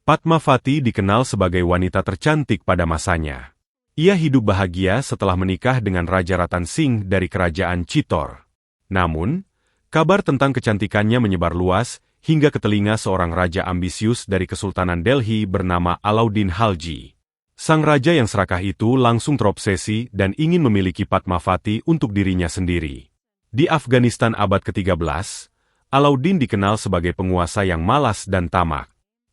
Padmavati dikenal sebagai wanita tercantik pada masanya. Ia hidup bahagia setelah menikah dengan Raja Ratan Singh dari kerajaan Chittor. Namun, kabar tentang kecantikannya menyebar luas hingga ke telinga seorang raja ambisius dari Kesultanan Delhi bernama Alauddin Khalji. Sang raja yang serakah itu langsung terobsesi dan ingin memiliki Padmavati untuk dirinya sendiri. Di Afghanistan abad ke-13, Alauddin dikenal sebagai penguasa yang malas dan tamak.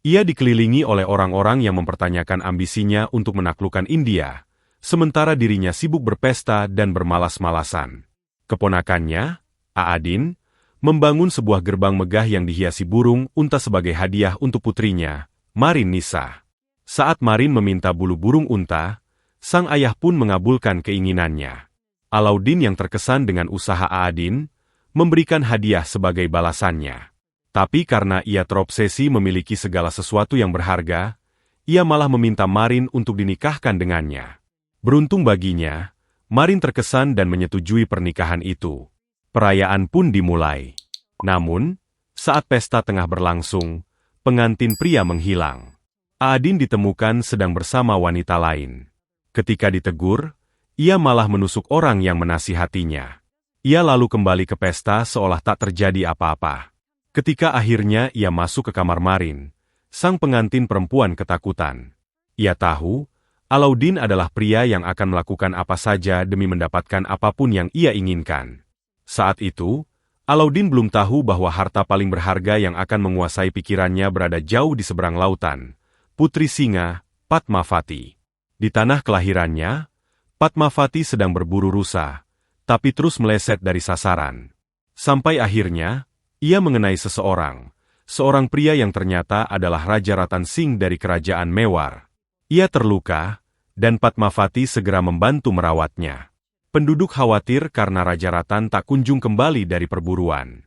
Ia dikelilingi oleh orang-orang yang mempertanyakan ambisinya untuk menaklukkan India, sementara dirinya sibuk berpesta dan bermalas-malasan. Keponakannya, Aadin, membangun sebuah gerbang megah yang dihiasi burung unta sebagai hadiah untuk putrinya, Marin Nisa. Saat Marin meminta bulu burung unta, sang ayah pun mengabulkan keinginannya. Alauddin yang terkesan dengan usaha Aadin, memberikan hadiah sebagai balasannya. Tapi karena ia terobsesi memiliki segala sesuatu yang berharga, ia malah meminta Marin untuk dinikahkan dengannya. Beruntung baginya, Marin terkesan dan menyetujui pernikahan itu. Perayaan pun dimulai. Namun, saat pesta tengah berlangsung, pengantin pria menghilang. Aadin ditemukan sedang bersama wanita lain. Ketika ditegur, ia malah menusuk orang yang menasihatinya. Ia lalu kembali ke pesta seolah tak terjadi apa-apa. Ketika akhirnya ia masuk ke kamar Marin, sang pengantin perempuan ketakutan. Ia tahu, Alauddin adalah pria yang akan melakukan apa saja demi mendapatkan apapun yang ia inginkan. Saat itu, Alauddin belum tahu bahwa harta paling berharga yang akan menguasai pikirannya berada jauh di seberang lautan. Putri singa, Padmavati. Di tanah kelahirannya, Padmavati sedang berburu rusa, tapi terus meleset dari sasaran. Sampai akhirnya, ia mengenai seorang pria yang ternyata adalah Raja Ratan Singh dari kerajaan Mewar. Ia terluka, dan Padmavati segera membantu merawatnya. Penduduk khawatir karena Raja Ratan tak kunjung kembali dari perburuan.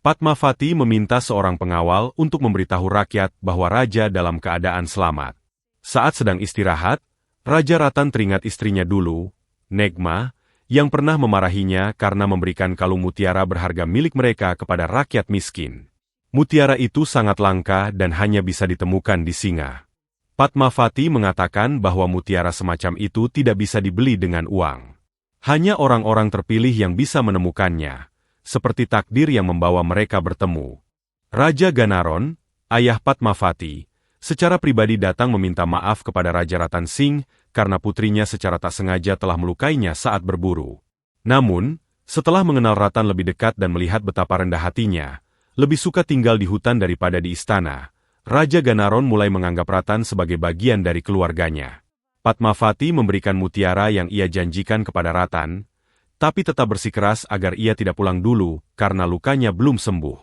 Padmavati meminta seorang pengawal untuk memberitahu rakyat bahwa raja dalam keadaan selamat. Saat sedang istirahat, Raja Ratan teringat istrinya dulu, Negma, yang pernah memarahinya karena memberikan kalung mutiara berharga milik mereka kepada rakyat miskin. Mutiara itu sangat langka dan hanya bisa ditemukan di singa. Padmavati mengatakan bahwa mutiara semacam itu tidak bisa dibeli dengan uang. Hanya orang-orang terpilih yang bisa menemukannya. Seperti takdir yang membawa mereka bertemu. Raja Ganaron, ayah Padmavati, secara pribadi datang meminta maaf kepada Raja Ratan Singh karena putrinya secara tak sengaja telah melukainya saat berburu. Namun, setelah mengenal Ratan lebih dekat dan melihat betapa rendah hatinya, lebih suka tinggal di hutan daripada di istana, Raja Ganaron mulai menganggap Ratan sebagai bagian dari keluarganya. Padmavati memberikan mutiara yang ia janjikan kepada Ratan, tapi tetap bersikeras agar ia tidak pulang dulu karena lukanya belum sembuh.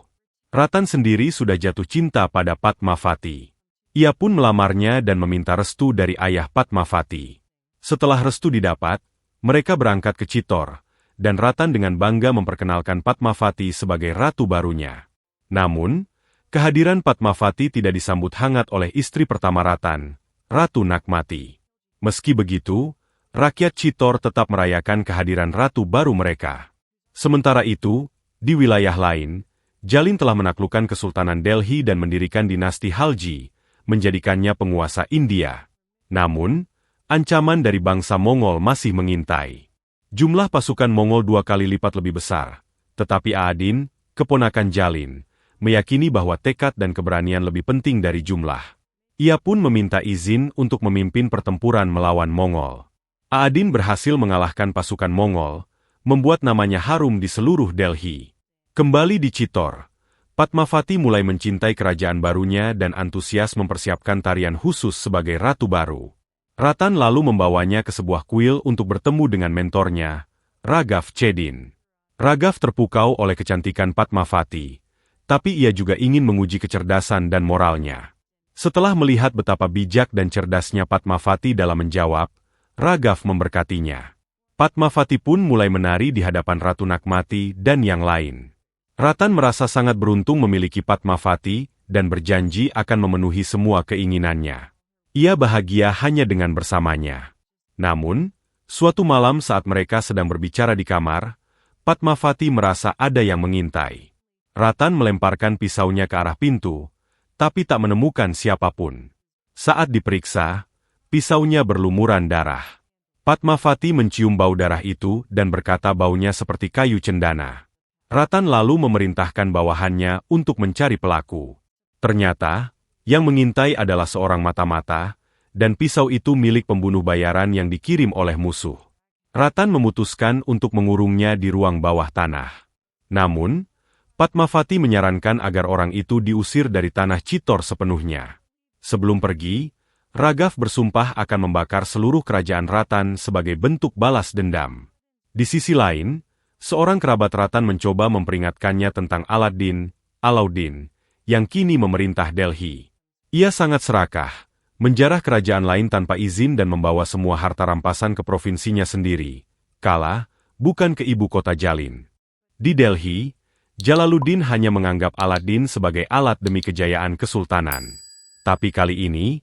Ratan sendiri sudah jatuh cinta pada Padmavati. Ia pun melamarnya dan meminta restu dari ayah Padmavati. Setelah restu didapat, mereka berangkat ke Chittor, dan Ratan dengan bangga memperkenalkan Padmavati sebagai ratu barunya. Namun, kehadiran Padmavati tidak disambut hangat oleh istri pertama Ratan, Ratu Nagmati. Meski begitu, rakyat Chittor tetap merayakan kehadiran ratu baru mereka. Sementara itu, di wilayah lain, Jalin telah menaklukkan Kesultanan Delhi dan mendirikan dinasti Khalji, menjadikannya penguasa India. Namun, ancaman dari bangsa Mongol masih mengintai. Jumlah pasukan Mongol 2 kali lipat lebih besar, tetapi Aadin, keponakan Jalin, meyakini bahwa tekad dan keberanian lebih penting dari jumlah. Ia pun meminta izin untuk memimpin pertempuran melawan Mongol. Aadin berhasil mengalahkan pasukan Mongol, membuat namanya harum di seluruh Delhi. Kembali di Chittor, Padmavati mulai mencintai kerajaan barunya dan antusias mempersiapkan tarian khusus sebagai ratu baru. Ratan lalu membawanya ke sebuah kuil untuk bertemu dengan mentornya, Raghav Chedin. Raghav terpukau oleh kecantikan Padmavati, tapi ia juga ingin menguji kecerdasan dan moralnya. Setelah melihat betapa bijak dan cerdasnya Padmavati dalam menjawab, Raghav memberkatinya. Padmavati pun mulai menari di hadapan Ratu Nagmati dan yang lain. Ratan merasa sangat beruntung memiliki Padmavati dan berjanji akan memenuhi semua keinginannya. Ia bahagia hanya dengan bersamanya. Namun, suatu malam saat mereka sedang berbicara di kamar, Padmavati merasa ada yang mengintai. Ratan melemparkan pisaunya ke arah pintu, tapi tak menemukan siapapun. Saat diperiksa, pisaunya berlumuran darah. Padmavati mencium bau darah itu dan berkata baunya seperti kayu cendana. Ratan lalu memerintahkan bawahannya untuk mencari pelaku. Ternyata, yang mengintai adalah seorang mata-mata, dan pisau itu milik pembunuh bayaran yang dikirim oleh musuh. Ratan memutuskan untuk mengurungnya di ruang bawah tanah. Namun, Padmavati menyarankan agar orang itu diusir dari tanah Chitor sepenuhnya. Sebelum pergi, Raghav bersumpah akan membakar seluruh kerajaan Ratan sebagai bentuk balas dendam. Di sisi lain, seorang kerabat Ratan mencoba memperingatkannya tentang Alauddin, yang kini memerintah Delhi. Ia sangat serakah, menjarah kerajaan lain tanpa izin dan membawa semua harta rampasan ke provinsinya sendiri, bukan ke ibu kota Jalin. Di Delhi, Jalaluddin hanya menganggap Aladdin sebagai alat demi kejayaan kesultanan. Tapi kali ini,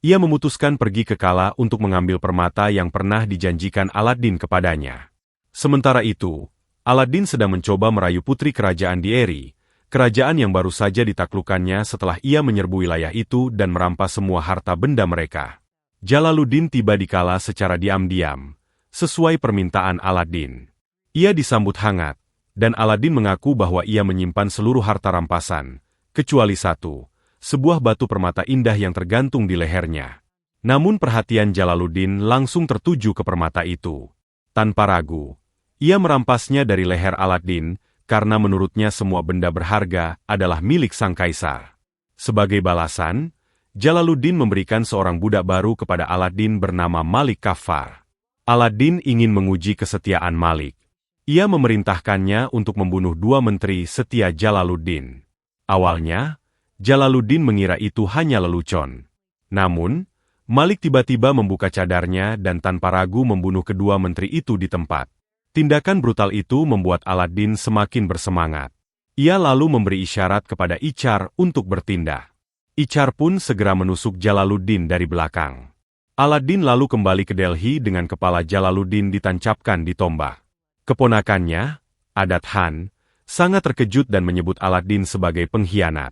ia memutuskan pergi ke Kala untuk mengambil permata yang pernah dijanjikan Aladdin kepadanya. Sementara itu, Aladdin sedang mencoba merayu putri kerajaan di Eri, kerajaan yang baru saja ditaklukkannya setelah ia menyerbu wilayah itu dan merampas semua harta benda mereka. Jalaluddin tiba di Kala secara diam-diam, sesuai permintaan Aladdin. Ia disambut hangat, dan Aladdin mengaku bahwa ia menyimpan seluruh harta rampasan, kecuali satu, sebuah batu permata indah yang tergantung di lehernya. Namun perhatian Jalaluddin langsung tertuju ke permata itu. Tanpa ragu, ia merampasnya dari leher Aladdin, karena menurutnya semua benda berharga adalah milik sang kaisar. Sebagai balasan, Jalaluddin memberikan seorang budak baru kepada Aladdin bernama Malik Kafar. Aladdin ingin menguji kesetiaan Malik. Ia memerintahkannya untuk membunuh 2 menteri setia Jalaluddin. Awalnya, Jalaluddin mengira itu hanya lelucon. Namun, Malik tiba-tiba membuka cadarnya dan tanpa ragu membunuh kedua menteri itu di tempat. Tindakan brutal itu membuat Aladdin semakin bersemangat. Ia lalu memberi isyarat kepada Ichar untuk bertindak. Ichar pun segera menusuk Jalaluddin dari belakang. Aladdin lalu kembali ke Delhi dengan kepala Jalaluddin ditancapkan di tombak. Keponakannya, Adat Khan, sangat terkejut dan menyebut Aladdin sebagai pengkhianat.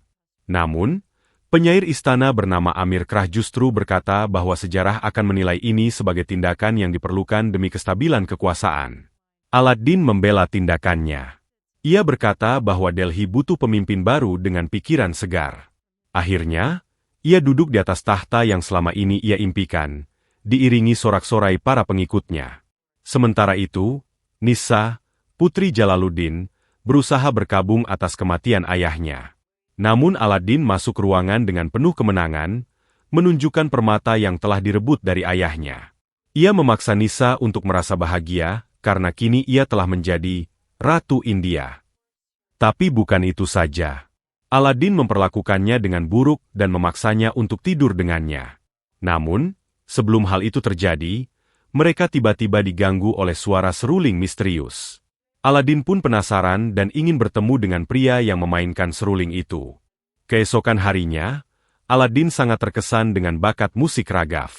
Namun, penyair istana bernama Amir Krah justru berkata bahwa sejarah akan menilai ini sebagai tindakan yang diperlukan demi kestabilan kekuasaan. Aladdin membela tindakannya. Ia berkata bahwa Delhi butuh pemimpin baru dengan pikiran segar. Akhirnya, ia duduk di atas tahta yang selama ini ia impikan, diiringi sorak-sorai para pengikutnya. Sementara itu, Nisa, putri Jalaluddin, berusaha berkabung atas kematian ayahnya. Namun Aladdin masuk ruangan dengan penuh kemenangan, menunjukkan permata yang telah direbut dari ayahnya. Ia memaksa Nisa untuk merasa bahagia, karena kini ia telah menjadi Ratu India. Tapi bukan itu saja. Aladdin memperlakukannya dengan buruk dan memaksanya untuk tidur dengannya. Namun, sebelum hal itu terjadi, mereka tiba-tiba diganggu oleh suara seruling misterius. Aladdin pun penasaran dan ingin bertemu dengan pria yang memainkan seruling itu. Keesokan harinya, Aladdin sangat terkesan dengan bakat musik Raghav.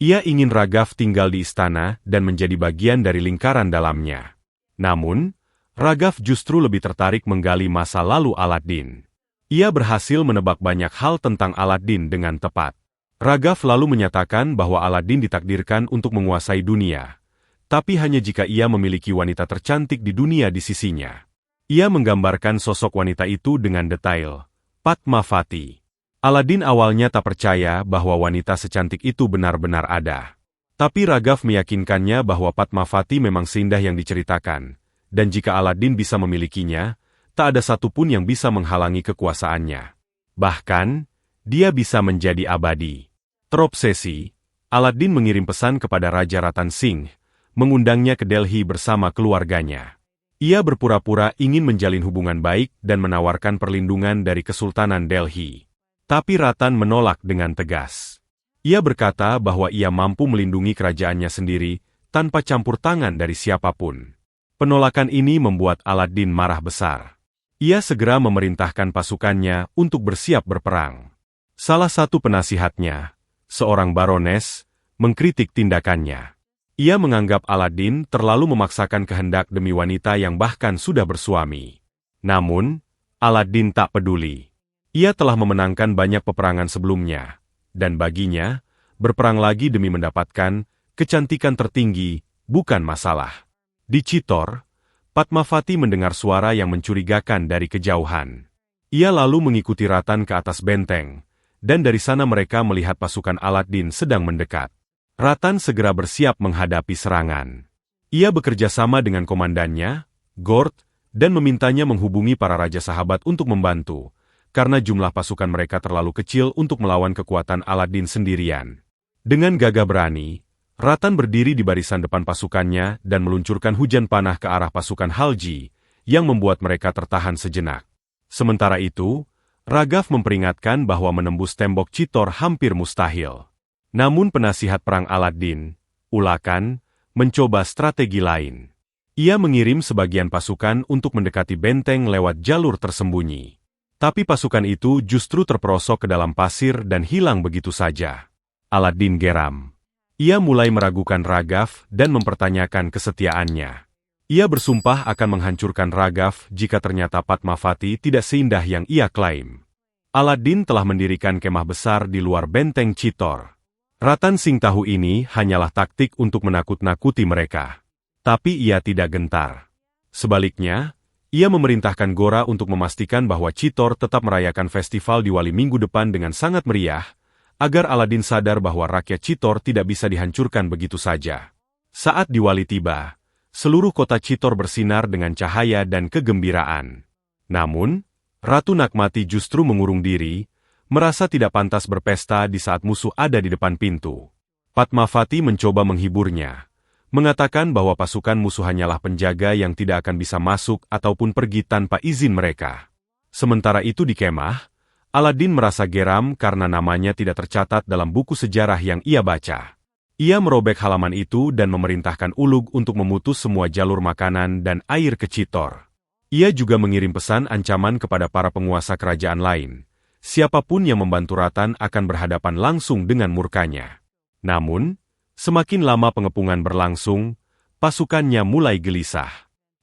Ia ingin Raghav tinggal di istana dan menjadi bagian dari lingkaran dalamnya. Namun, Raghav justru lebih tertarik menggali masa lalu Aladdin. Ia berhasil menebak banyak hal tentang Aladdin dengan tepat. Raghav lalu menyatakan bahwa Aladdin ditakdirkan untuk menguasai dunia, tapi hanya jika ia memiliki wanita tercantik di dunia di sisinya. Ia menggambarkan sosok wanita itu dengan detail, Padmavati. Aladdin awalnya tak percaya bahwa wanita secantik itu benar-benar ada. Tapi Raghav meyakinkannya bahwa Padmavati memang seindah yang diceritakan, dan jika Aladdin bisa memilikinya, tak ada satupun yang bisa menghalangi kekuasaannya. Bahkan, dia bisa menjadi abadi. Terobsesi, Aladdin mengirim pesan kepada Raja Ratan Singh, mengundangnya ke Delhi bersama keluarganya. Ia berpura-pura ingin menjalin hubungan baik dan menawarkan perlindungan dari Kesultanan Delhi. Tapi Ratan menolak dengan tegas. Ia berkata bahwa ia mampu melindungi kerajaannya sendiri tanpa campur tangan dari siapapun. Penolakan ini membuat Aladdin marah besar. Ia segera memerintahkan pasukannya untuk bersiap berperang. Salah satu penasihatnya, seorang barones, mengkritik tindakannya. Ia menganggap Aladdin terlalu memaksakan kehendak demi wanita yang bahkan sudah bersuami. Namun, Aladdin tak peduli. Ia telah memenangkan banyak peperangan sebelumnya, dan baginya, berperang lagi demi mendapatkan kecantikan tertinggi bukan masalah. Di Chitor, Padmavati mendengar suara yang mencurigakan dari kejauhan. Ia lalu mengikuti Ratan ke atas benteng, dan dari sana mereka melihat pasukan Aladdin sedang mendekat. Ratan segera bersiap menghadapi serangan. Ia bekerja sama dengan komandannya, Gord, dan memintanya menghubungi para raja sahabat untuk membantu, karena jumlah pasukan mereka terlalu kecil untuk melawan kekuatan Aladdin sendirian. Dengan gagah berani, Ratan berdiri di barisan depan pasukannya dan meluncurkan hujan panah ke arah pasukan Khalji, yang membuat mereka tertahan sejenak. Sementara itu, Raghav memperingatkan bahwa menembus tembok Chitor hampir mustahil. Namun penasihat perang Aladdin, Ulakan, mencoba strategi lain. Ia mengirim sebagian pasukan untuk mendekati benteng lewat jalur tersembunyi. Tapi pasukan itu justru terperosok ke dalam pasir dan hilang begitu saja. Aladdin geram. Ia mulai meragukan Raghav dan mempertanyakan kesetiaannya. Ia bersumpah akan menghancurkan Raghav jika ternyata Padmavati tidak seindah yang ia klaim. Aladdin telah mendirikan kemah besar di luar benteng Chitor. Ratan Singh tahu ini hanyalah taktik untuk menakut-nakuti mereka. Tapi ia tidak gentar. Sebaliknya, ia memerintahkan Gora untuk memastikan bahwa Chitor tetap merayakan festival Diwali minggu depan dengan sangat meriah, agar Aladdin sadar bahwa rakyat Chitor tidak bisa dihancurkan begitu saja. Saat Diwali tiba, seluruh kota Chitor bersinar dengan cahaya dan kegembiraan. Namun, Ratu Nagmati justru mengurung diri, merasa tidak pantas berpesta di saat musuh ada di depan pintu. Padmavati mencoba menghiburnya, mengatakan bahwa pasukan musuh hanyalah penjaga yang tidak akan bisa masuk ataupun pergi tanpa izin mereka. Sementara itu di kemah, Aladdin merasa geram karena namanya tidak tercatat dalam buku sejarah yang ia baca. Ia merobek halaman itu dan memerintahkan Ulug untuk memutus semua jalur makanan dan air ke Chitor. Ia juga mengirim pesan ancaman kepada para penguasa kerajaan lain. Siapapun yang membantu Ratan akan berhadapan langsung dengan murkanya. Namun, semakin lama pengepungan berlangsung, pasukannya mulai gelisah.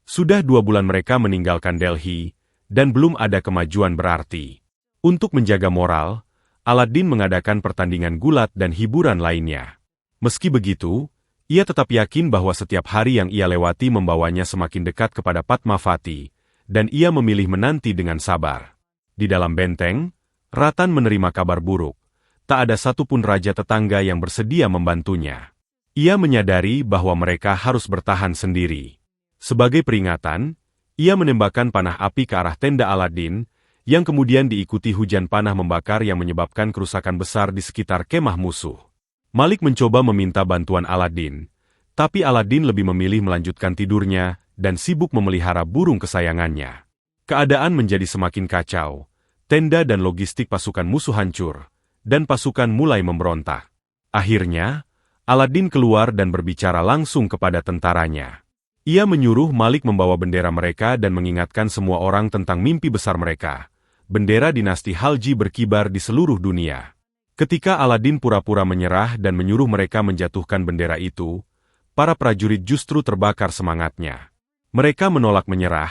Sudah 2 bulan mereka meninggalkan Delhi, dan belum ada kemajuan berarti. Untuk menjaga moral, Aladdin mengadakan pertandingan gulat dan hiburan lainnya. Meski begitu, ia tetap yakin bahwa setiap hari yang ia lewati membawanya semakin dekat kepada Padmavati, dan ia memilih menanti dengan sabar. Di dalam benteng, Ratan menerima kabar buruk. Tak ada satupun raja tetangga yang bersedia membantunya. Ia menyadari bahwa mereka harus bertahan sendiri. Sebagai peringatan, ia menembakkan panah api ke arah tenda Aladdin, yang kemudian diikuti hujan panah membakar yang menyebabkan kerusakan besar di sekitar kemah musuh. Malik mencoba meminta bantuan Aladdin, tapi Aladdin lebih memilih melanjutkan tidurnya dan sibuk memelihara burung kesayangannya. Keadaan menjadi semakin kacau, tenda dan logistik pasukan musuh hancur, dan pasukan mulai memberontak. Akhirnya, Aladdin keluar dan berbicara langsung kepada tentaranya. Ia menyuruh Malik membawa bendera mereka dan mengingatkan semua orang tentang mimpi besar mereka. Bendera dinasti Khalji berkibar di seluruh dunia. Ketika Aladdin pura-pura menyerah dan menyuruh mereka menjatuhkan bendera itu, para prajurit justru terbakar semangatnya. Mereka menolak menyerah,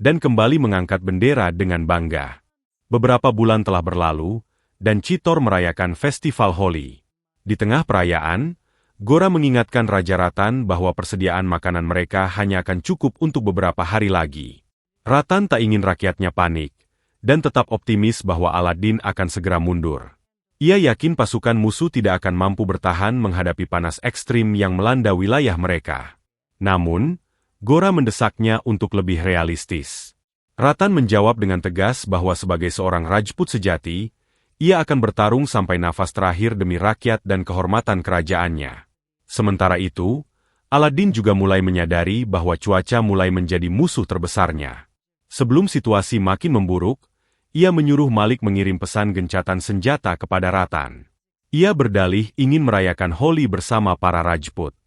dan kembali mengangkat bendera dengan bangga. Beberapa bulan telah berlalu, dan Chitor merayakan festival Holi. Di tengah perayaan, Gora mengingatkan Raja Ratan bahwa persediaan makanan mereka hanya akan cukup untuk beberapa hari lagi. Ratan tak ingin rakyatnya panik, dan tetap optimis bahwa Aladdin akan segera mundur. Ia yakin pasukan musuh tidak akan mampu bertahan menghadapi panas ekstrim yang melanda wilayah mereka. Namun, Gora mendesaknya untuk lebih realistis. Ratan menjawab dengan tegas bahwa sebagai seorang Rajput sejati, ia akan bertarung sampai nafas terakhir demi rakyat dan kehormatan kerajaannya. Sementara itu, Aladdin juga mulai menyadari bahwa cuaca mulai menjadi musuh terbesarnya. Sebelum situasi makin memburuk, ia menyuruh Malik mengirim pesan gencatan senjata kepada Ratan. Ia berdalih ingin merayakan Holi bersama para Rajput.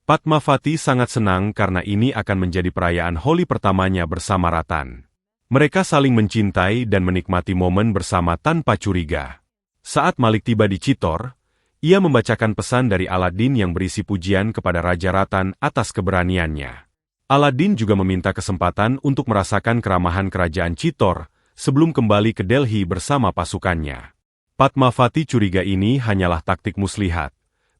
Padmavati sangat senang karena ini akan menjadi perayaan Holi pertamanya bersama Ratan. Mereka saling mencintai dan menikmati momen bersama tanpa curiga. Saat Malik tiba di Chitor, ia membacakan pesan dari Aladdin yang berisi pujian kepada Raja Ratan atas keberaniannya. Aladdin juga meminta kesempatan untuk merasakan keramahan kerajaan Chitor sebelum kembali ke Delhi bersama pasukannya. Padmavati curiga ini hanyalah taktik muslihat,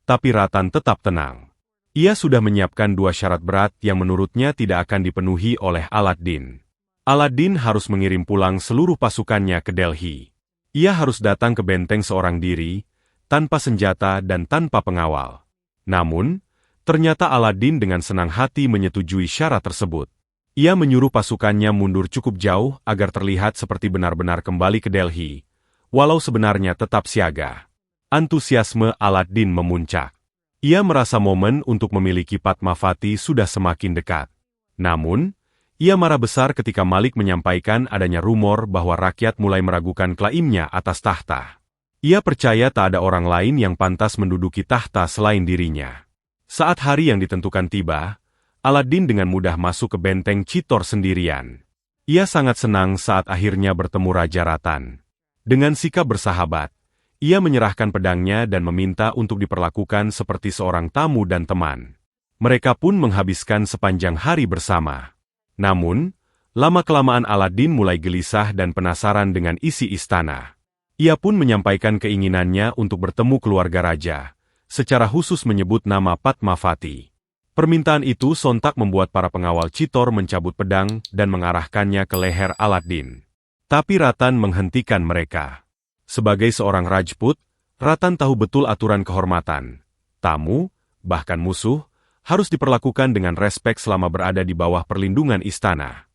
tapi Ratan tetap tenang. Ia sudah menyiapkan 2 syarat berat yang menurutnya tidak akan dipenuhi oleh Aladdin. Aladdin harus mengirim pulang seluruh pasukannya ke Delhi. Ia harus datang ke benteng seorang diri, tanpa senjata dan tanpa pengawal. Namun, ternyata Aladdin dengan senang hati menyetujui syarat tersebut. Ia menyuruh pasukannya mundur cukup jauh agar terlihat seperti benar-benar kembali ke Delhi, walau sebenarnya tetap siaga. Antusiasme Aladdin memuncak. Ia merasa momen untuk memiliki Padmavati sudah semakin dekat. Namun, ia marah besar ketika Malik menyampaikan adanya rumor bahwa rakyat mulai meragukan klaimnya atas tahta. Ia percaya tak ada orang lain yang pantas menduduki tahta selain dirinya. Saat hari yang ditentukan tiba, Aladdin dengan mudah masuk ke benteng Chitor sendirian. Ia sangat senang saat akhirnya bertemu Raja Ratan. Dengan sikap bersahabat, ia menyerahkan pedangnya dan meminta untuk diperlakukan seperti seorang tamu dan teman. Mereka pun menghabiskan sepanjang hari bersama. Namun, lama-kelamaan Aladdin mulai gelisah dan penasaran dengan isi istana. Ia pun menyampaikan keinginannya untuk bertemu keluarga raja, secara khusus menyebut nama Padmavati. Permintaan itu sontak membuat para pengawal Chitor mencabut pedang dan mengarahkannya ke leher Aladdin. Tapi Ratan menghentikan mereka. Sebagai seorang Rajput, Ratan tahu betul aturan kehormatan. Tamu, bahkan musuh, harus diperlakukan dengan respek selama berada di bawah perlindungan istana.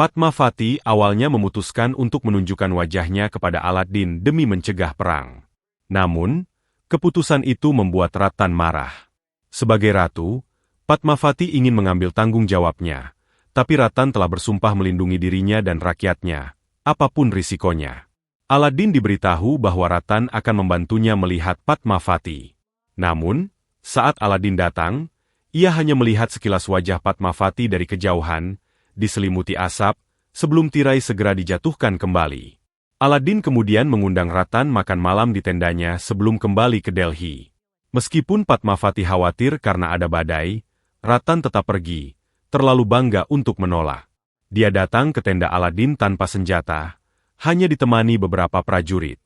Padmavati awalnya memutuskan untuk menunjukkan wajahnya kepada Aladdin demi mencegah perang. Namun, keputusan itu membuat Ratan marah. Sebagai ratu, Padmavati ingin mengambil tanggung jawabnya, tapi Ratan telah bersumpah melindungi dirinya dan rakyatnya, apapun risikonya. Aladdin diberitahu bahwa Ratan akan membantunya melihat Padmavati. Namun, saat Aladdin datang, ia hanya melihat sekilas wajah Padmavati dari kejauhan, diselimuti asap, sebelum tirai segera dijatuhkan kembali. Aladdin kemudian mengundang Ratan makan malam di tendanya sebelum kembali ke Delhi. Meskipun Padmavati khawatir karena ada badai, Ratan tetap pergi, terlalu bangga untuk menolak. Dia datang ke tenda Aladdin tanpa senjata, hanya ditemani beberapa prajurit.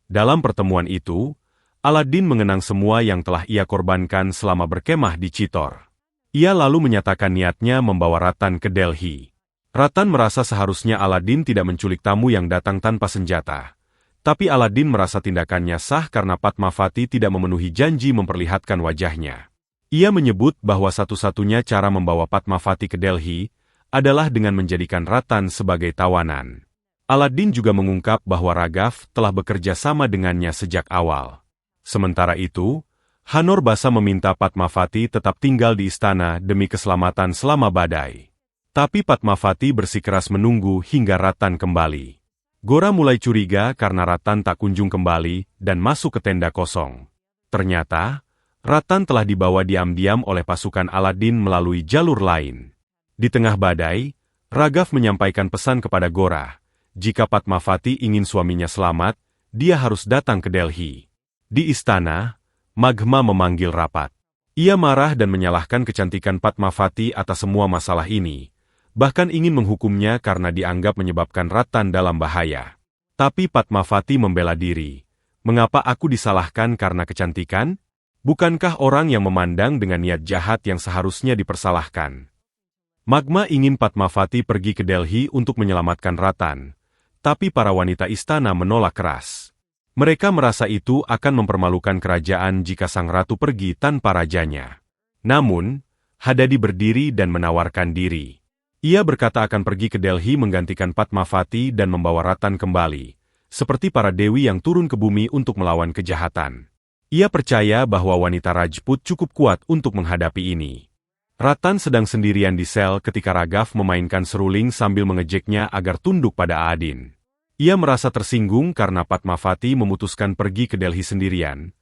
Dalam pertemuan itu, Aladdin mengenang semua yang telah ia korbankan selama berkemah di Chitor. Ia lalu menyatakan niatnya membawa Ratan ke Delhi. Ratan merasa seharusnya Aladdin tidak menculik tamu yang datang tanpa senjata. Tapi Aladdin merasa tindakannya sah karena Padmavati tidak memenuhi janji memperlihatkan wajahnya. Ia menyebut bahwa satu-satunya cara membawa Padmavati ke Delhi adalah dengan menjadikan Ratan sebagai tawanan. Aladdin juga mengungkap bahwa Raghav telah bekerja sama dengannya sejak awal. Sementara itu, Hanor Basa meminta Padmavati tetap tinggal di istana demi keselamatan selama badai. Tapi Padmavati bersikeras menunggu hingga Ratan kembali. Gora mulai curiga karena Ratan tak kunjung kembali dan masuk ke tenda kosong. Ternyata, Ratan telah dibawa diam-diam oleh pasukan Aladdin melalui jalur lain. Di tengah badai, Raghav menyampaikan pesan kepada Gora. Jika Padmavati ingin suaminya selamat, dia harus datang ke Delhi. Di istana, Maghma memanggil rapat. Ia marah dan menyalahkan kecantikan Padmavati atas semua masalah ini, bahkan ingin menghukumnya karena dianggap menyebabkan Ratan dalam bahaya. Tapi Padmavati membela diri. Mengapa aku disalahkan karena kecantikan? Bukankah orang yang memandang dengan niat jahat yang seharusnya dipersalahkan? Maghma ingin Padmavati pergi ke Delhi untuk menyelamatkan Ratan. Tapi para wanita istana menolak keras. Mereka merasa itu akan mempermalukan kerajaan jika sang ratu pergi tanpa rajanya. Namun, Hadadi berdiri dan menawarkan diri. Ia berkata akan pergi ke Delhi menggantikan Padmavati dan membawa Ratan kembali, seperti para dewi yang turun ke bumi untuk melawan kejahatan. Ia percaya bahwa wanita Rajput cukup kuat untuk menghadapi ini. Ratan sedang sendirian di sel ketika Raghav memainkan seruling sambil mengejeknya agar tunduk pada Aadin. Ia merasa tersinggung karena Padmavati memutuskan pergi ke Delhi sendirian,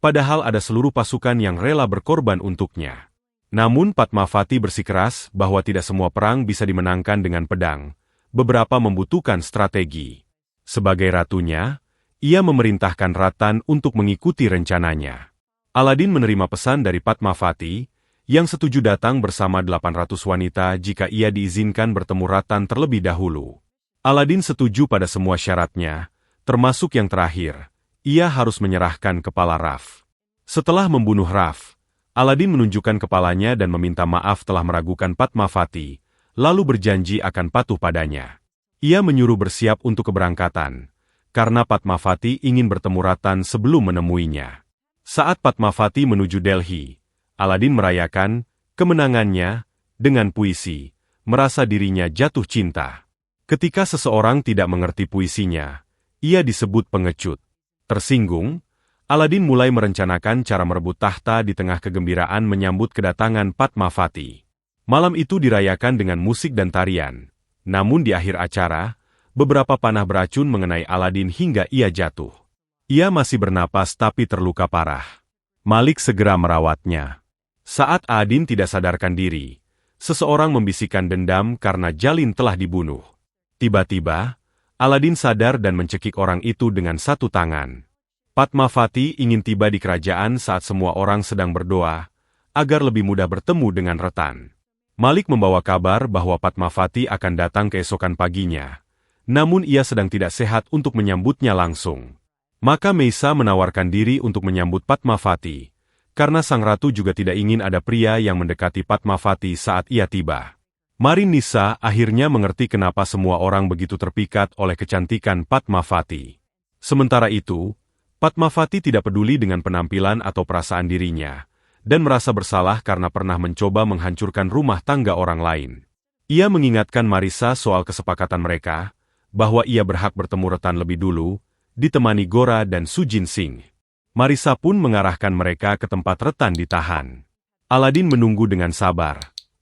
padahal ada seluruh pasukan yang rela berkorban untuknya. Namun Padmavati bersikeras bahwa tidak semua perang bisa dimenangkan dengan pedang, beberapa membutuhkan strategi. Sebagai ratunya, ia memerintahkan Ratan untuk mengikuti rencananya. Aladdin menerima pesan dari Padmavati, yang setuju datang bersama 800 wanita jika ia diizinkan bertemu Ratan terlebih dahulu. Aladdin setuju pada semua syaratnya, termasuk yang terakhir. ia harus menyerahkan kepala Raf. Setelah membunuh Raf, Aladin menunjukkan kepalanya dan meminta maaf telah meragukan Padmavati, lalu berjanji akan patuh padanya. Ia menyuruh bersiap untuk keberangkatan, karena Padmavati ingin bertemu Ratan sebelum menemuinya. Saat Padmavati menuju Delhi, Aladin merayakan kemenangannya dengan puisi, merasa dirinya jatuh cinta. Ketika seseorang tidak mengerti puisinya, ia disebut pengecut. Tersinggung, Aladin mulai merencanakan cara merebut tahta di tengah kegembiraan menyambut kedatangan Padmavati. Malam itu dirayakan dengan musik dan tarian. Namun di akhir acara, beberapa panah beracun mengenai Aladin hingga ia jatuh. Ia masih bernapas tapi terluka parah. Malik segera merawatnya. Saat Aladin tidak sadarkan diri, seseorang membisikkan dendam karena Jalin telah dibunuh. Tiba-tiba, Aladin sadar dan mencekik orang itu dengan satu tangan. Padmavati ingin tiba di kerajaan saat semua orang sedang berdoa, agar lebih mudah bertemu dengan Ratan. Malik membawa kabar bahwa Padmavati akan datang keesokan paginya, namun ia sedang tidak sehat untuk menyambutnya langsung. Maka Meisa menawarkan diri untuk menyambut Padmavati, karena sang ratu juga tidak ingin ada pria yang mendekati Padmavati saat ia tiba. Marinisa akhirnya mengerti kenapa semua orang begitu terpikat oleh kecantikan Padmavati. Sementara itu, Padmavati tidak peduli dengan penampilan atau perasaan dirinya, dan merasa bersalah karena pernah mencoba menghancurkan rumah tangga orang lain. Ia mengingatkan Marisa soal kesepakatan mereka, bahwa ia berhak bertemu Ratan lebih dulu, ditemani Gora dan Sujin Singh. Marisa pun mengarahkan mereka ke tempat Ratan ditahan. Aladin menunggu dengan sabar,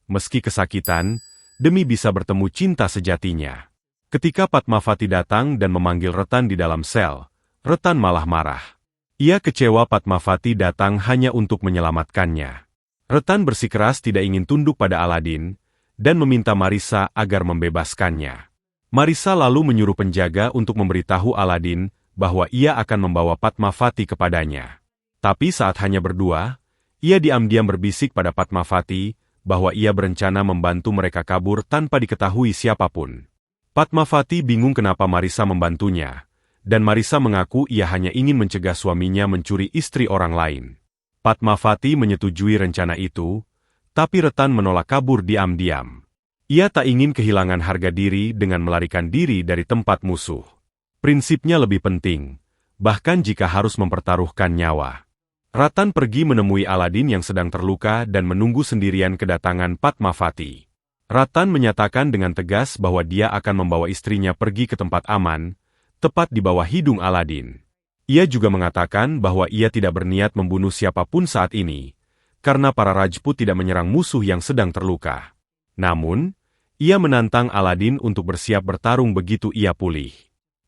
meski kesakitan, demi bisa bertemu cinta sejatinya. Ketika Padmavati datang dan memanggil Ratan di dalam sel, Ratan malah marah. Ia kecewa Padmavati datang hanya untuk menyelamatkannya. Ratan bersikeras tidak ingin tunduk pada Aladin, dan meminta Marisa agar membebaskannya. Marisa lalu menyuruh penjaga untuk memberitahu Aladin bahwa ia akan membawa Padmavati kepadanya. Tapi saat hanya berdua, ia diam-diam berbisik pada Padmavati bahwa ia berencana membantu mereka kabur tanpa diketahui siapapun. Padmavati bingung kenapa Marisa membantunya, dan Marisa mengaku ia hanya ingin mencegah suaminya mencuri istri orang lain. Padmavati menyetujui rencana itu, tapi Ratan menolak kabur diam-diam. Ia tak ingin kehilangan harga diri dengan melarikan diri dari tempat musuh. Prinsipnya lebih penting, bahkan jika harus mempertaruhkan nyawa. Ratan pergi menemui Aladin yang sedang terluka dan menunggu sendirian kedatangan Padmavati. Ratan menyatakan dengan tegas bahwa dia akan membawa istrinya pergi ke tempat aman, tepat di bawah hidung Aladin. Ia juga mengatakan bahwa ia tidak berniat membunuh siapapun saat ini, karena para Rajput tidak menyerang musuh yang sedang terluka. Namun, ia menantang Aladin untuk bersiap bertarung begitu ia pulih.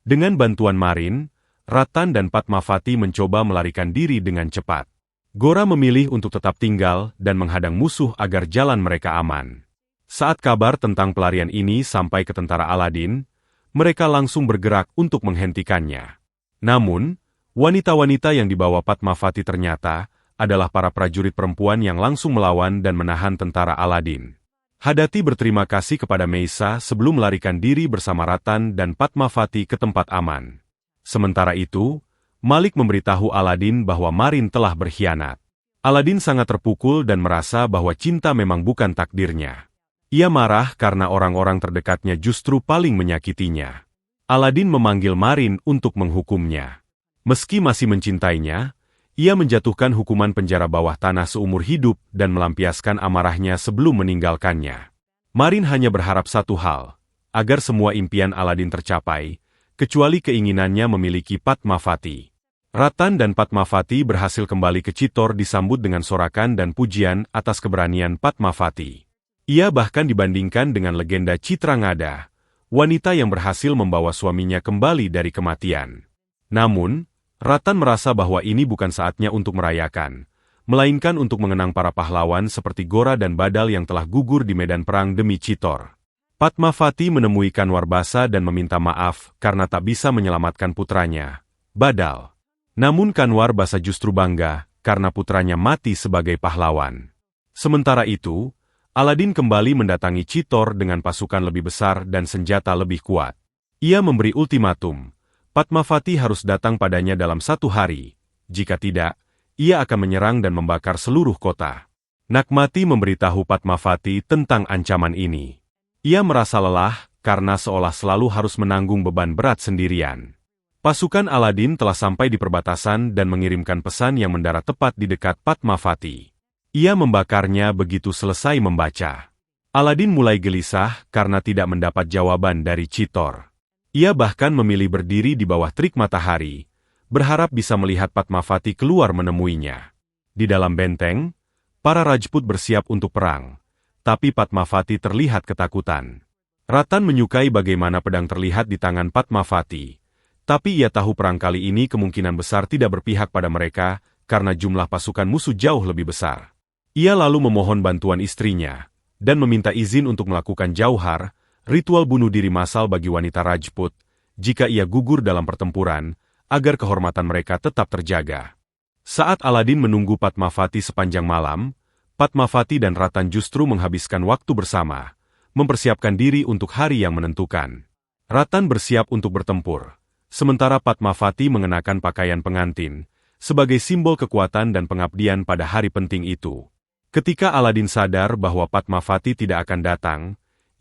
Dengan bantuan Marin, Ratan dan Padmavati mencoba melarikan diri dengan cepat. Gora memilih untuk tetap tinggal dan menghadang musuh agar jalan mereka aman. Saat kabar tentang pelarian ini sampai ke tentara Aladin, mereka langsung bergerak untuk menghentikannya. Namun, wanita-wanita yang dibawa Padmavati ternyata adalah para prajurit perempuan yang langsung melawan dan menahan tentara Aladin. Hadati berterima kasih kepada Meisa sebelum melarikan diri bersama Ratan dan Padmavati ke tempat aman. Sementara itu, Malik memberitahu Aladin bahwa Marin telah berkhianat. Aladin sangat terpukul dan merasa bahwa cinta memang bukan takdirnya. Ia marah karena orang-orang terdekatnya justru paling menyakitinya. Aladin memanggil Marin untuk menghukumnya. Meski masih mencintainya, ia menjatuhkan hukuman penjara bawah tanah seumur hidup dan melampiaskan amarahnya sebelum meninggalkannya. Marin hanya berharap satu hal, agar semua impian Aladin tercapai, kecuali keinginannya memiliki Padmavati. Ratan dan Padmavati berhasil kembali ke Chitor disambut dengan sorakan dan pujian atas keberanian Padmavati. Ia bahkan dibandingkan dengan legenda Chitrangada, wanita yang berhasil membawa suaminya kembali dari kematian. Namun, Ratan merasa bahwa ini bukan saatnya untuk merayakan, melainkan untuk mengenang para pahlawan seperti Gora dan Badal yang telah gugur di medan perang demi Chitor. Padmavati menemui Kanwarbasa dan meminta maaf karena tak bisa menyelamatkan putranya, Badal. Namun Kanwarbasa justru bangga karena putranya mati sebagai pahlawan. Sementara itu, Aladin kembali mendatangi Chitor dengan pasukan lebih besar dan senjata lebih kuat. Ia memberi ultimatum, Padmavati harus datang padanya dalam 1 hari. Jika tidak, ia akan menyerang dan membakar seluruh kota. Nagmati memberitahu Padmavati tentang ancaman ini. Ia merasa lelah karena seolah selalu harus menanggung beban berat sendirian. Pasukan Aladin telah sampai di perbatasan dan mengirimkan pesan yang mendarat tepat di dekat Padmavati. Ia membakarnya begitu selesai membaca. Aladin mulai gelisah karena tidak mendapat jawaban dari Chittor. Ia bahkan memilih berdiri di bawah terik matahari, berharap bisa melihat Padmavati keluar menemuinya. Di dalam benteng, para Rajput bersiap untuk perang, tapi Padmavati terlihat ketakutan. Ratan menyukai bagaimana pedang terlihat di tangan Padmavati, tapi ia tahu perang kali ini kemungkinan besar tidak berpihak pada mereka karena jumlah pasukan musuh jauh lebih besar. Ia lalu memohon bantuan istrinya dan meminta izin untuk melakukan jauhar, ritual bunuh diri massal bagi wanita Rajput, jika ia gugur dalam pertempuran, agar kehormatan mereka tetap terjaga. Saat Aladin menunggu Padmavati sepanjang malam, Padmavati dan Ratan justru menghabiskan waktu bersama, mempersiapkan diri untuk hari yang menentukan. Ratan bersiap untuk bertempur, sementara Padmavati mengenakan pakaian pengantin, sebagai simbol kekuatan dan pengabdian pada hari penting itu. Ketika Aladin sadar bahwa Padmavati tidak akan datang,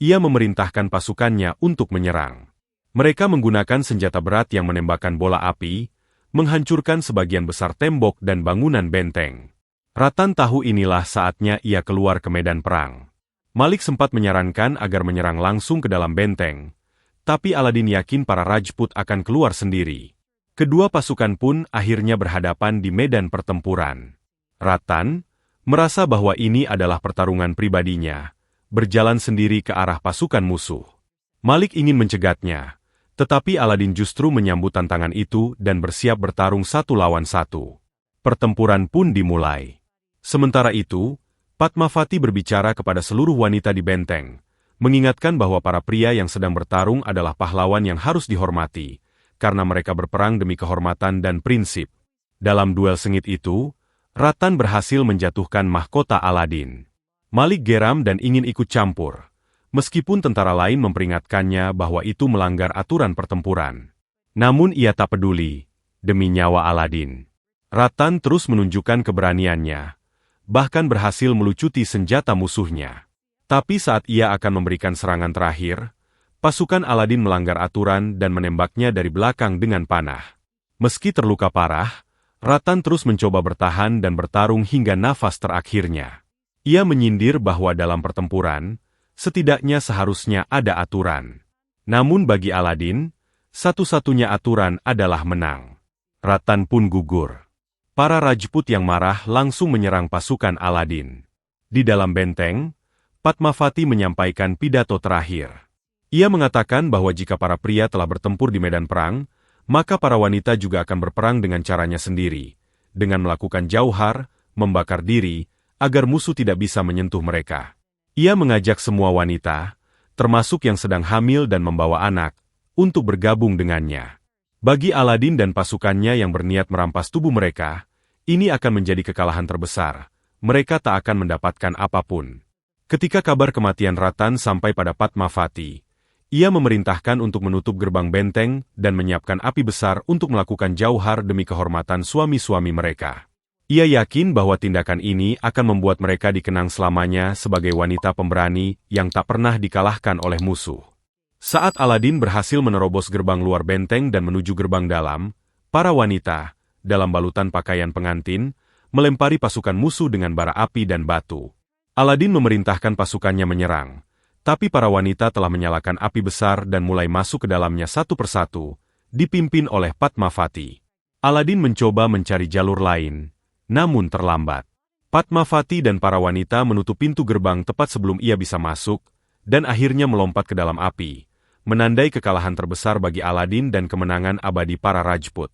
ia memerintahkan pasukannya untuk menyerang. Mereka menggunakan senjata berat yang menembakkan bola api, menghancurkan sebagian besar tembok dan bangunan benteng. Ratan tahu inilah saatnya ia keluar ke medan perang. Malik sempat menyarankan agar menyerang langsung ke dalam benteng, tapi Aladin yakin para Rajput akan keluar sendiri. Kedua pasukan pun akhirnya berhadapan di medan pertempuran. Ratan merasa bahwa ini adalah pertarungan pribadinya, berjalan sendiri ke arah pasukan musuh. Malik ingin mencegatnya, tetapi Aladin justru menyambut tantangan itu dan bersiap bertarung 1 lawan 1. Pertempuran pun dimulai. Sementara itu, Padmavati berbicara kepada seluruh wanita di benteng, mengingatkan bahwa para pria yang sedang bertarung adalah pahlawan yang harus dihormati, karena mereka berperang demi kehormatan dan prinsip. Dalam duel sengit itu, Ratan berhasil menjatuhkan mahkota Aladin. Malik geram dan ingin ikut campur, meskipun tentara lain memperingatkannya bahwa itu melanggar aturan pertempuran. Namun ia tak peduli, demi nyawa Aladin. Ratan terus menunjukkan keberaniannya, bahkan berhasil melucuti senjata musuhnya. Tapi saat ia akan memberikan serangan terakhir, pasukan Aladin melanggar aturan dan menembaknya dari belakang dengan panah. Meski terluka parah, Ratan terus mencoba bertahan dan bertarung hingga nafas terakhirnya. Ia menyindir bahwa dalam pertempuran, setidaknya seharusnya ada aturan. Namun bagi Aladin, satu-satunya aturan adalah menang. Ratan pun gugur. Para Rajput yang marah langsung menyerang pasukan Aladin. Di dalam benteng, Padmavati menyampaikan pidato terakhir. Ia mengatakan bahwa jika para pria telah bertempur di medan perang, maka para wanita juga akan berperang dengan caranya sendiri, dengan melakukan jauhar, membakar diri, agar musuh tidak bisa menyentuh mereka. Ia mengajak semua wanita, termasuk yang sedang hamil dan membawa anak, untuk bergabung dengannya. Bagi Aladin dan pasukannya yang berniat merampas tubuh mereka, ini akan menjadi kekalahan terbesar. Mereka tak akan mendapatkan apapun. Ketika kabar kematian Ratan sampai pada Padmavati, ia memerintahkan untuk menutup gerbang benteng dan menyiapkan api besar untuk melakukan jauhar demi kehormatan suami-suami mereka. Ia yakin bahwa tindakan ini akan membuat mereka dikenang selamanya sebagai wanita pemberani yang tak pernah dikalahkan oleh musuh. Saat Aladin berhasil menerobos gerbang luar benteng dan menuju gerbang dalam, para wanita, dalam balutan pakaian pengantin, melempari pasukan musuh dengan bara api dan batu. Aladin memerintahkan pasukannya menyerang, tapi para wanita telah menyalakan api besar dan mulai masuk ke dalamnya satu persatu, dipimpin oleh Padmavati. Aladin mencoba mencari jalur lain, namun terlambat. Padmavati dan para wanita menutup pintu gerbang tepat sebelum ia bisa masuk, dan akhirnya melompat ke dalam api, menandai kekalahan terbesar bagi Aladin dan kemenangan abadi para Rajput.